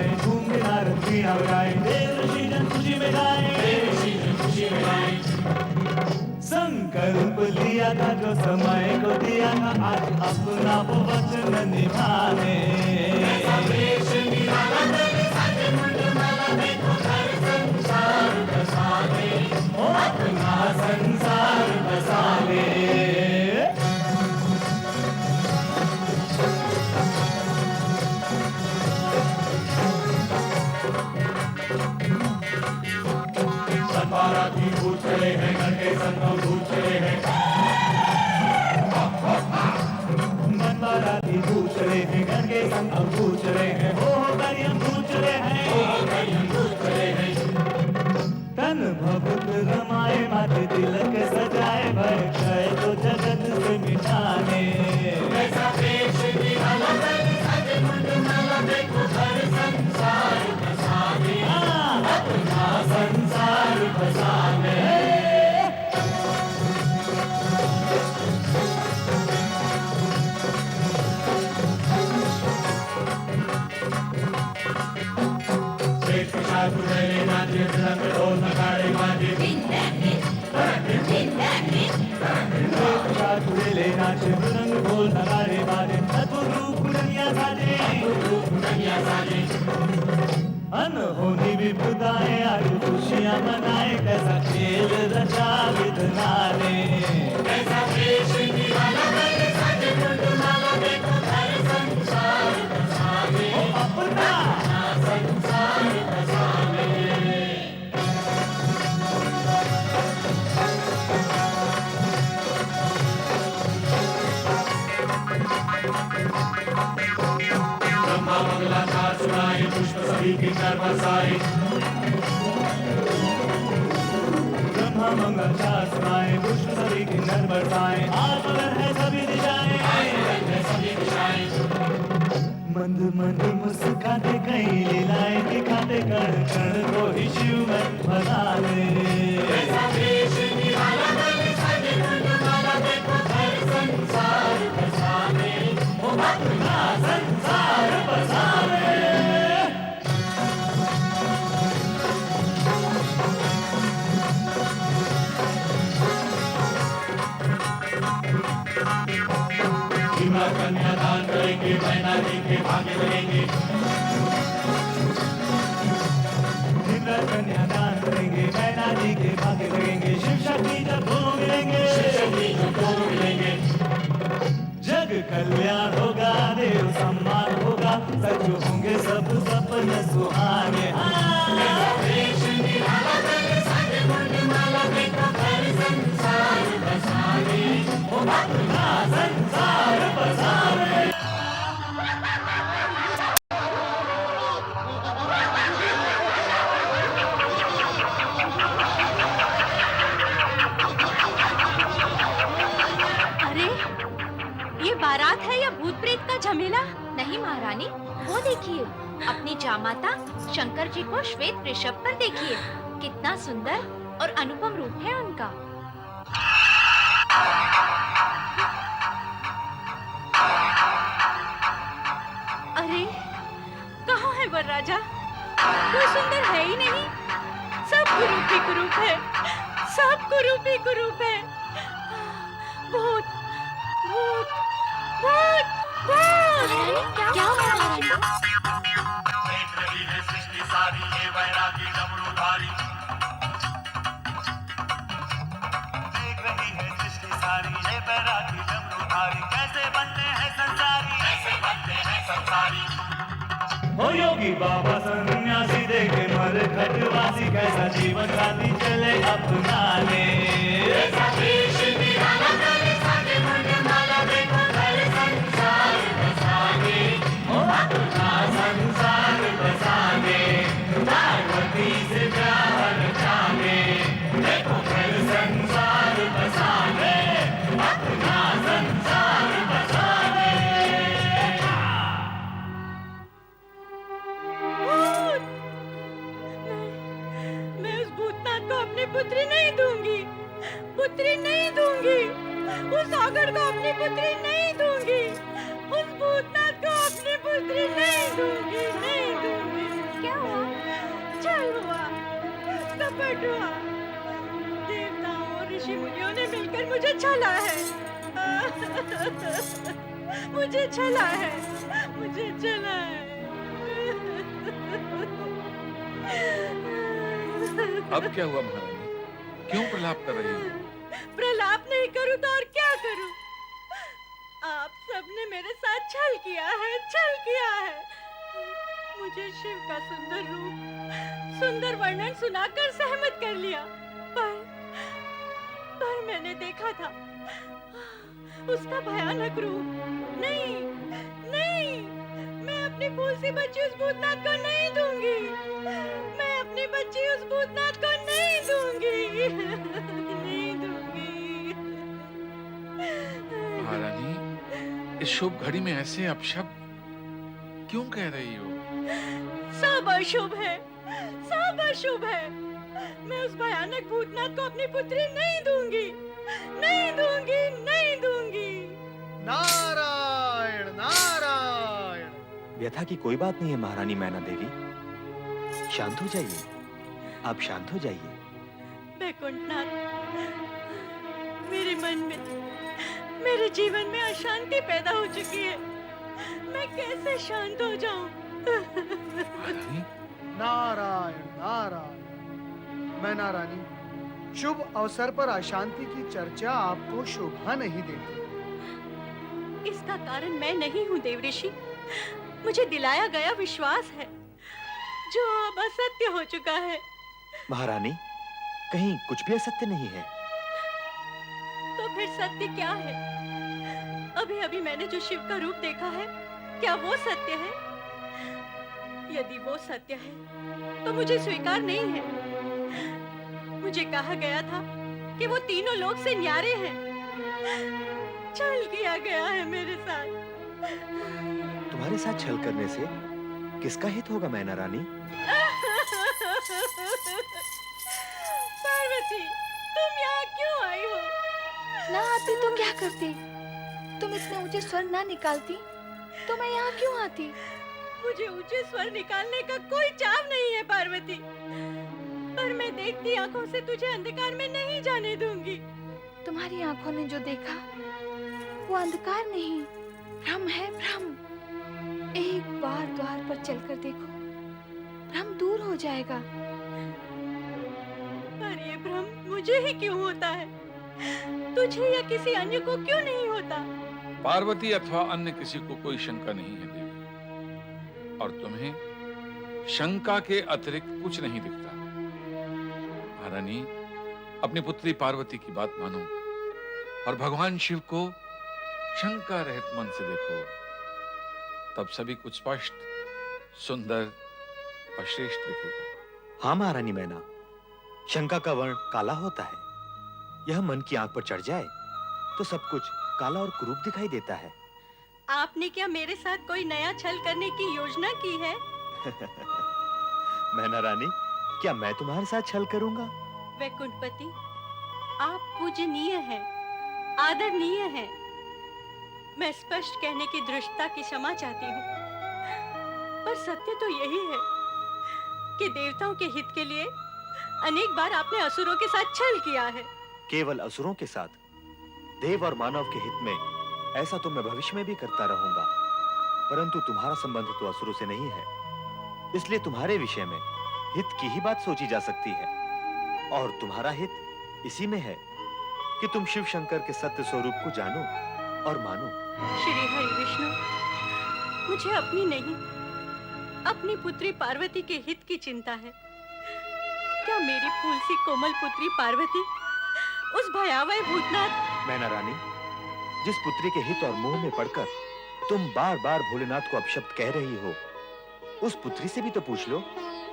गाए, झूम के नारद वीणा बजाए, देव ऋषि जन खुशी में गाए, देव ऋषि जन खुशी में गाए। संकल्प लिया था जो समय को दिया था, आज अपना वो वचन निभाने। ऐसा वेश निराला तेरे साथे मुंडमाला देखो घर संसार बसा ले, ओ अपना संसार बसा ले। बाराती भूत चले हैं, घर के संग भूत चले हैं, बाराती भूत चले हैं, घर के संग भूत चले हैं, हो करियम भूत चले हैं, हो करियम भूत चले हैं। तन भभूत रमाए, माथे तिलक सजाए, भय क्षय तो जगत से मिटाने। ऐसा वेश निराला तेरे साथे मुंडमाला देखो घर संसार बसा ले, अपना संसार बसा ले। पेट पिछा कुचले नाचे, रंग ढोल नगाड़े बाजे, कुचले नाचे, रंग ढोल नगाड़े बाजे, अद्भुत रूप दुनिया साजे, अद्भुत रूप दुनिया साजे। अनहोनी विपदाएं आयु खुशियां मनाए, कैसा खेल रचा विधना ने। कैसा वेश निराला तेरे साथे मुंडमाला देखो घर संसार बसा ले, ओ अपना संसार बसा ले। ब्रह्मा मंगलाचार सुनाए, पुष्प सभी किन्नर बरसाए, ब्रह्मा मंगलाचार सुनाए, पुष्प सभी किन्नर बरसाए, आत्मगन है सभी दिशाएं, आत्मगन है सभी दिशाएं। मंद मंद मुस्काते कई लीलाएं दिखाते, कण कण को ही शिव में बना ले। ऐसा वेश निराला तेरे साथे मुंडमाला देखो घर संसार बसा ले, ओ अपना संसार बसा ले। भीमा कन्यादान करेंगे, मैना जी के भागे लगेंगे, भीमा कन्यादान करेंगे, मैना जी के भागे लगेंगे, शिव शक्ति जब दोनों मिलेंगे, शिव शक्ति जब दोनों मिलेंगे। जग कल्याण होगा, देव सम्मान होगा, सच होंगे सब सपने सुहाने। ऐसा वेश निराला तेरे साथे मुंडमाला देखो घर संसार बसा ले, ओ अपना संसार बसा ले। अरे ये बारात है या भूत प्रेत का झमेला? नहीं महारानी, वो देखिए, अपनी जामाता शंकर जी को श्वेत वृषभ पर देखिए, कितना सुंदर और अनुपम रूप है उनका। अरे कहाँ है वरराजा? कोई सुंदर है ही नहीं, सब कुरूप ही कुरूप है, सब कुरूप ही कुरूप है। भूत भूत भूत भूत। क्या महारानी? देख रही है सृष्टि सारी, ये वैरागी डमरूधारी, देख रही है सृष्टि सारी, ये वैरागी डमरूधारी, कैसे बनते हैं संसारी, कैसे बनते हैं संसारी। हो योगी बाबा सन्यासी देखे मर खटवासी, कैसा जीवन साथी चले अपना ले। ऐसा वेश निराला तेरे साथे मुंडमाला देखो घर संसार बसा ले, ओ अपना संसार बसा ले। पार्वती से ब्याह रचा ले, देखो घर संसार बसा ले, अपना संसार बसा ले। भूत! मैं उस भूतनाथ को अपनी पुत्री नहीं दूंगी, पुत्री नहीं दूंगी, उस सागर को अपनी पुत्री नहीं दूंगी, उस भूतनाथ को अपनी पुत्री नहीं दूंगी, नहीं दूंगी। छला है। मुझे छला है, मुझे छला है। अब क्या हुआ महारानी? क्यों प्रलाप कर रही हो? प्रलाप नहीं करूं तो और क्या करूं? आप सबने मेरे साथ छल किया है, छल किया है। मुझे शिव का सुंदर रूप, सुंदर वर्णन सुनाकर सहमत कर लिया, पर मैंने देखा था उसका भयानक रूप। नहीं, नहीं, मैं अपनी फूल सी बच्ची उस भूतनाथ को नहीं दूंगी। मैं अपनी बच्ची उस भूतनाथ को नहीं दूंगी। नहीं दूंगी। महारानी, इस शुभ घड़ी में ऐसे अपशब्द क्यों कह रही हो? सब अशुभ है, सब अशुभ है। मैं उस भयानक भूतनाथ को अपनी पुत्री नहीं दूंगी, नहीं दूंगी, नहीं दूंगी। नारायण नारायण। व्यथा की कोई बात नहीं है महारानी मैना देवी, शांत हो जाइए, आप शांत हो जाइए। वैकुंठनाथ, मेरे मन में, मेरे जीवन में अशांति पैदा हो चुकी है। मैं कैसे शांत हो जाऊं? महारानी, नारायण नारायण। मैना रानी, शुभ अवसर पर अशांति की चर्चा आपको शोभा नहीं देती। इसका कारण मैं नहीं हूँ देवऋषि। मुझे दिलाया गया विश्वास है जो अब असत्य हो चुका है। महारानी, कहीं कुछ भी असत्य नहीं है। तो फिर सत्य क्या है? अभी अभी मैंने जो शिव का रूप देखा है, क्या वो सत्य है? यदि वो सत्य है तो मुझे स्वीकार नहीं है। मुझे कहा गया था कि वो तीनों लोक से न्यारे हैं। छल किया गया है मेरे साथ। तुम्हारे साथ छल करने से किसका हित होगा मैना रानी? पार्वती, तुम यहाँ क्यों आई हो? ना आती तो क्या करती? तुम इतने ऊंचे स्वर ना निकालती तो मैं यहाँ क्यों आती? मुझे ऊंचे स्वर निकालने का कोई चाव नहीं है पार्वती, पर मैं देखती आंखों से तुझे अंधकार में नहीं जाने दूंगी। तुम्हारी आंखों ने जो देखा वो अंधकार नहीं, भ्रम है, भ्रम। एक बार द्वार पर चलकर देखो, भ्रम दूर हो जाएगा। पर ये भ्रम मुझे ही क्यों होता है? तुझे या किसी अन्य को क्यों नहीं होता? पार्वती अथवा अन्य किसी को कोई शंका नहीं है देवी, और तुम्हें शंका के अतिरिक्त कुछ नहीं दिखता। महारानी, अपनी पुत्री पार्वती की बात मानो और भगवान शिव को शंका रहित मन से देखो, तब सभी कुछ स्पष्ट, सुंदर और श्रेष्ठ दिखेगा। हाँ महारानी मैना, शंका का वर्ण काला होता है। यह मन की आंख पर चढ़ जाए तो सब कुछ काला और कुरूप दिखाई देता है। आपने क्या मेरे साथ कोई नया छल करने की योजना की है? मैना रानी, क्या मैं तुम्हारे साथ छल करूंगा? वैकुंठपति, आप पूजनीय हैं, आदरणीय हैं। मैं स्पष्ट कहने की दृष्टता की क्षमा चाहती हूँ, पर सत्य तो यही है कि देवताओं के हित के लिए अनेक बार आपने असुरों के साथ छल किया है। केवल असुरों के साथ? देव और मानव के हित में ऐसा तो मैं भविष्य में भी करता रहूंगा, परंतु तुम्हारा संबंध तो असुरों से नहीं है, इसलिए तुम्हारे विषय में हित की ही बात सोची जा सकती है। और तुम्हारा हित इसी में है कि तुम शिव शंकर के सत्य स्वरूप को जानो और मानो। श्री हरि विष्णु, मुझे अपनी नहीं, अपनी पुत्री पार्वती के हित की चिंता है। क्या मेरी फूल सी कोमल पुत्री पार्वती उस भयावह भूतनाथ... मैना रानी, जिस पुत्री के हित और मोह में पड़कर तुम बार बार भोलेनाथ को अपशब्द कह रही हो, उस पुत्री से भी तो पूछ लो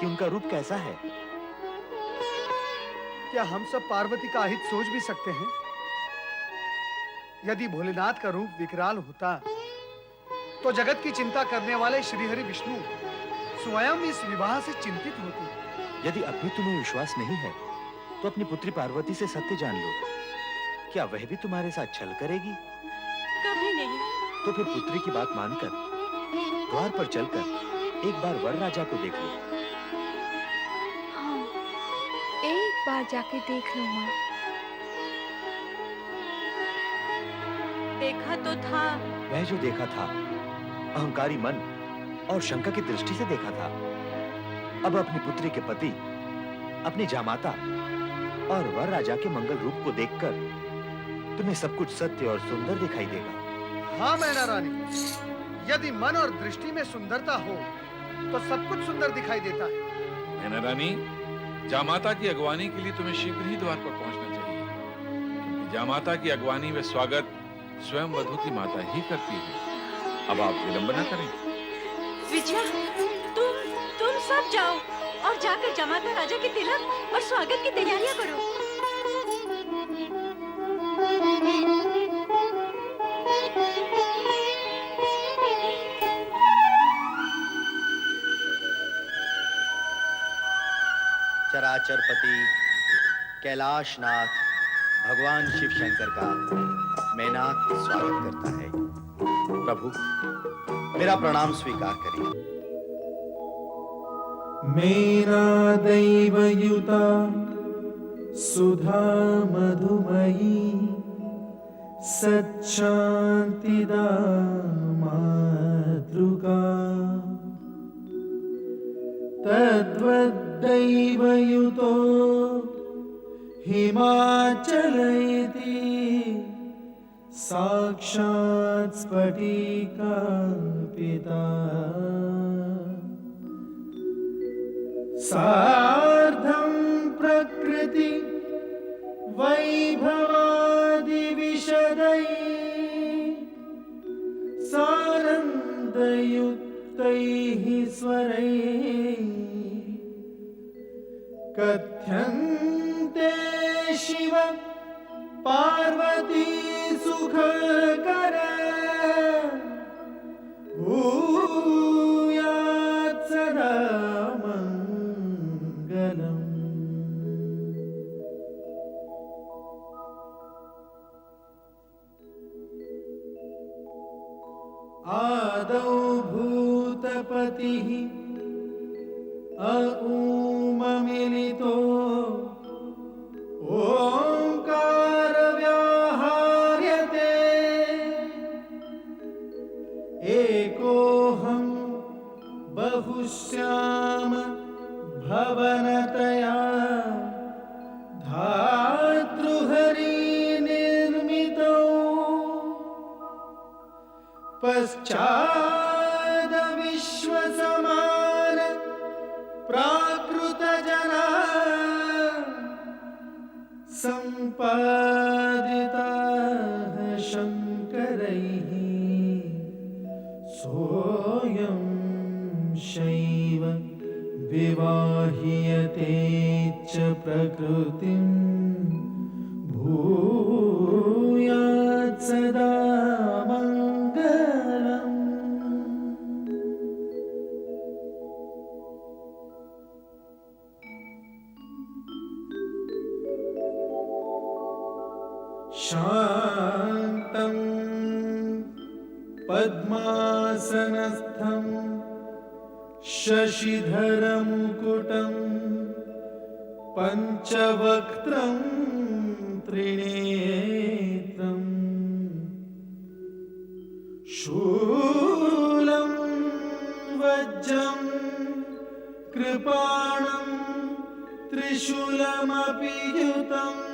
कि उनका रूप कैसा है। क्या हम सब पार्वती का हित सोच भी सकते हैं? यदि भोलेनाथ का रूप विकराल होता तो जगत की चिंता करने वाले श्रीहरि विष्णु स्वयं इस विवाह से चिंतित होते। यदि अब भी तुम्हें विश्वास नहीं है तो अपनी पुत्री पार्वती से सत्य जान लो। क्या वह भी तुम्हारे साथ छल करेगी? कभी नहीं। तो फिर पुत्री की बात मानकर द्वार पर चलकर एक बार वर राजा को देख लो। हाँ, एक बार जाके देख लो माँ। देखा तो था। वह जो देखा था अहंकारी मन और शंका की दृष्टि से देखा था। अब अपनी पुत्री के पति, अपनी जामाता और वर राजा के मंगल रूप को देखकर तुम्हें सब कुछ सत्य और सुंदर दिखाई देगा। हाँ मैना रानी, यदि मन और दृष्टि में सुंदरता हो तो सब कुछ सुंदर दिखाई देता है। मैना रानी, जामाता की अगवानी के लिए तुम्हें शीघ्र ही द्वार पर पहुंचना चाहिए, क्योंकि जामाता की अगवानी व स्वागत स्वयं वधू की माता ही करती है। अब आप विलंब न करें। विजया, तुम सब जाओ और जाकर जमाता राजा के तिलक और स्वागत की तैयारियां करो। चराचरपति कैलाशनाथ भगवान शिव शंकर का मैनाक स्वागत करता है। प्रभु, मेरा प्रणाम स्वीकार करिए। मेनादैवयुता सुधा मधुमयी सच्शान्तिदा मातृका तद्वद्दैवयुतो हिमाचलयति साक्षात् स्फटिकाङ्किता सार्धं प्रकृति वैभवादिविशदैः सानन्दयुक्तैः स्वरैः कथ्यन्ते शिव पार्वती सुखकर भूयात् सदा मंगलम्। आदौ भूतपतिः अऊममिलितो ओंकार व्याहार्यते एकोऽहं बहुश्याम भवनतया धातृहरि निर्मितौ पश्चाद विश्वसमान प्राकृतजना सम्पादिताः शङ्करैः सोऽयं शैव विवाह्यते च प्रकृतिं भूयात् सदा मङ्गलम्। शान्तं पद्मासनस्थं शशिधरमुकुटं पञ्चवक्त्रं त्रिनेत्रं शूलं वज्रं कृपाणं त्रिशूलमपि युतम्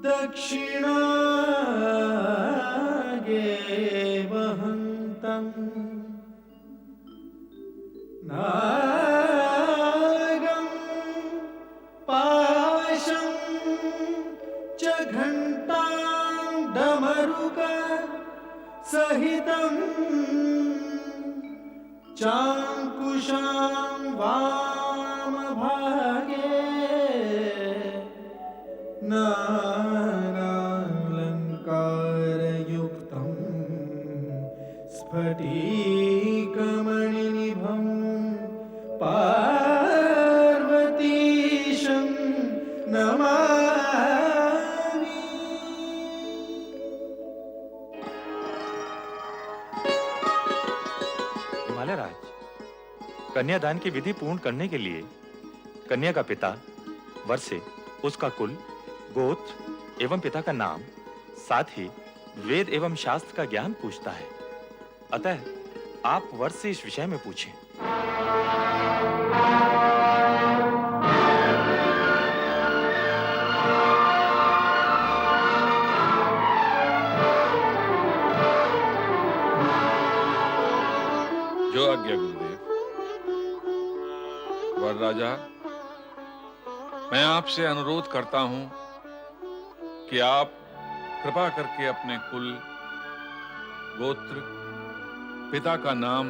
दक्षिणागे वहन्तम् नागं पाशं च घण्टां डमरुक सहितं चाङ्कुशां वामभागे नानालङ्कारयुक्तं स्फटिकमणिनिभं पार्वतीशं नमामि। हिमालय राज, कन्यादान की विधि पूर्ण करने के लिए कन्या का पिता, वर से उसका कुल, गोत्र एवं पिता का नाम, साथ ही वेद एवं शास्त्र का ज्ञान पूछता है। अतः आप वर से इस विषय में पूछें। जो आज्ञा गुरुदेव। वर राजा, मैं आपसे अनुरोध करता हूं कि आप कृपा करके अपने कुल, गोत्र, पिता का नाम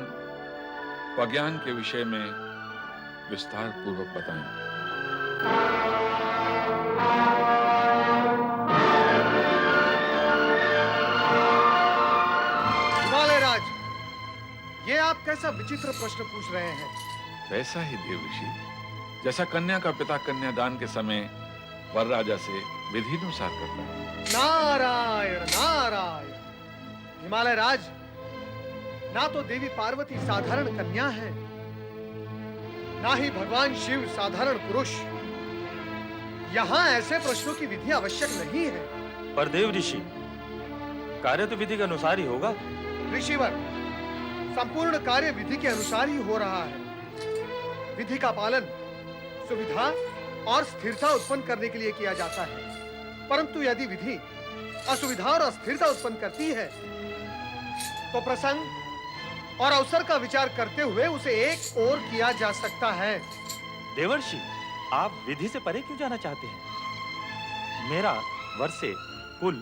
व ज्ञान के विषय में विस्तार पूर्वक बताएं। हिमालय राज, ये आप कैसा विचित्र प्रश्न पूछ रहे हैं? वैसा ही देव ऋषि जैसा कन्या का पिता कन्यादान के समय वर राजा से विधिनुसार करता है। नारायण नारायण। हिमालय राज, ना तो देवी पार्वती साधारण कन्या है, ना ही भगवान शिव साधारण पुरुष। यहाँ ऐसे प्रश्नों की विधि आवश्यक नहीं है। पर देव ऋषि, कार्य तो विधि के अनुसार ही होगा। ऋषिवर, संपूर्ण कार्य विधि के अनुसार ही हो रहा है। विधि का पालन सुविधा और स्थिरता उत्पन्न करने के लिए किया जाता है, परंतु यदि विधि असुविधा और अस्थिरता उत्पन्न करती है तो प्रसंग और अवसर का विचार करते हुए उसे एक ओर किया जा सकता है। देवर्षि, आप विधि से परे क्यों जाना चाहते हैं? मेरा वर से कुल,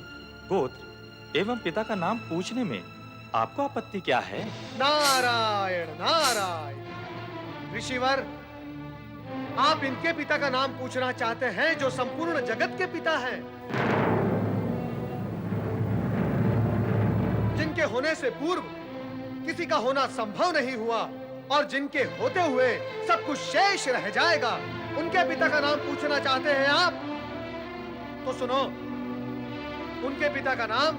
गोत्र एवं पिता का नाम पूछने में आपको आपत्ति क्या है? नारायण नारायण। ऋषिवर, आप इनके पिता का नाम पूछना चाहते हैं जो संपूर्ण जगत के पिता हैं, जिनके होने से पूर्व किसी का होना संभव नहीं हुआ और जिनके होते हुए सब कुछ शेष रह जाएगा। उनके पिता का नाम पूछना चाहते हैं आप? तो सुनो, उनके पिता का नाम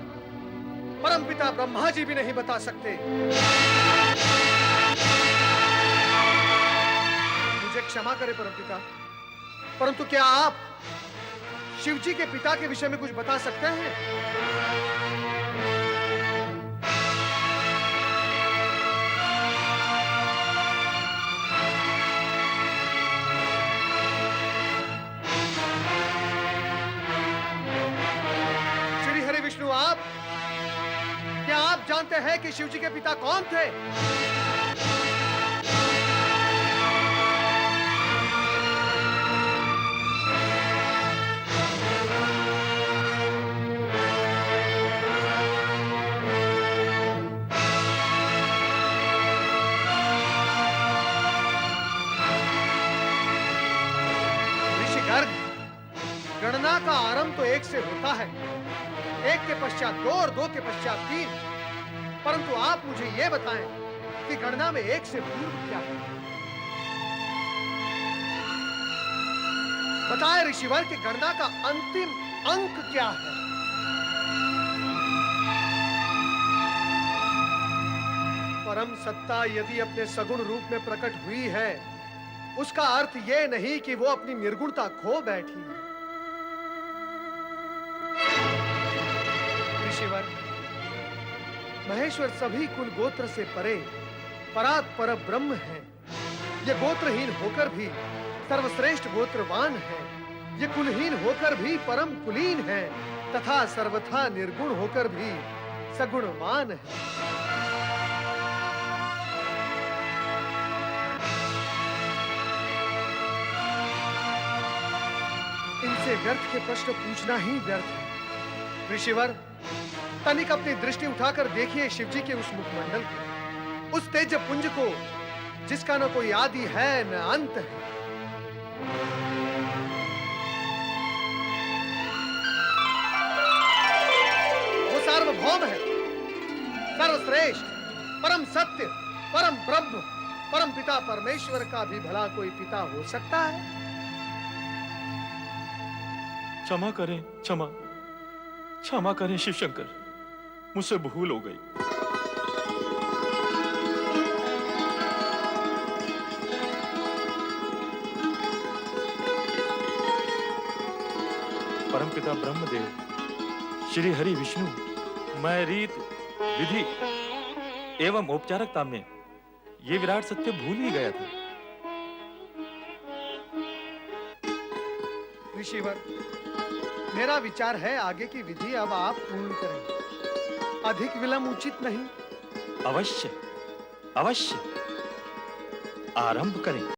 परमपिता ब्रह्मा जी भी नहीं बता सकते। मुझे क्षमा करें परमपिता, परंतु क्या आप शिव जी के पिता के विषय में कुछ बता सकते हैं? श्री हरि विष्णु, आप क्या आप जानते हैं कि शिव जी के पिता कौन थे? ऋषि गर्ग, गणना का आरंभ तो एक से होता है, एक के पश्चात दो और दो के पश्चात तीन, परंतु आप मुझे यह बताएं कि गणना में एक से पूर्व क्या है? बताएं ऋषिवर कि गणना का अंतिम अंक क्या है? परम सत्ता यदि अपने सगुण रूप में प्रकट हुई है, उसका अर्थ यह नहीं कि वो अपनी निर्गुणता खो बैठी है। ऋषिवर, महेश्वर सभी कुल गोत्र से परे परात पर ब्रह्म है। ये गोत्रहीन होकर भी सर्वश्रेष्ठ गोत्रवान है। ये कुलहीन होकर भी परम कुलीन है तथा सर्वथा निर्गुण होकर भी सगुणवान है। इनसे व्यर्थ के प्रश्न पूछना ही व्यर्थ है। ऋषिवर, तनिक अपनी दृष्टि उठाकर देखिए शिव जी के उस मुखमंडल को, उस तेज पुंज को जिसका न कोई आदि है न अंत है। वो सार्वभौम है, सर्वश्रेष्ठ, परम सत्य, परम ब्रह्म, परम पिता परमेश्वर का भी भला कोई पिता हो सकता है? क्षमा करें, क्षमा करें शिव शंकर, मुझसे भूल हो गई। परमपिता ब्रह्मदेव, श्री हरि विष्णु मैं रीत, विधि एवं औपचारिकता में ये विराट सत्य भूल ही गया था। ऋषिवर, मेरा विचार है आगे की विधि अब आप पूर्ण करें। अधिक विलंब उचित नहीं। अवश्य, अवश्य आरंभ करें।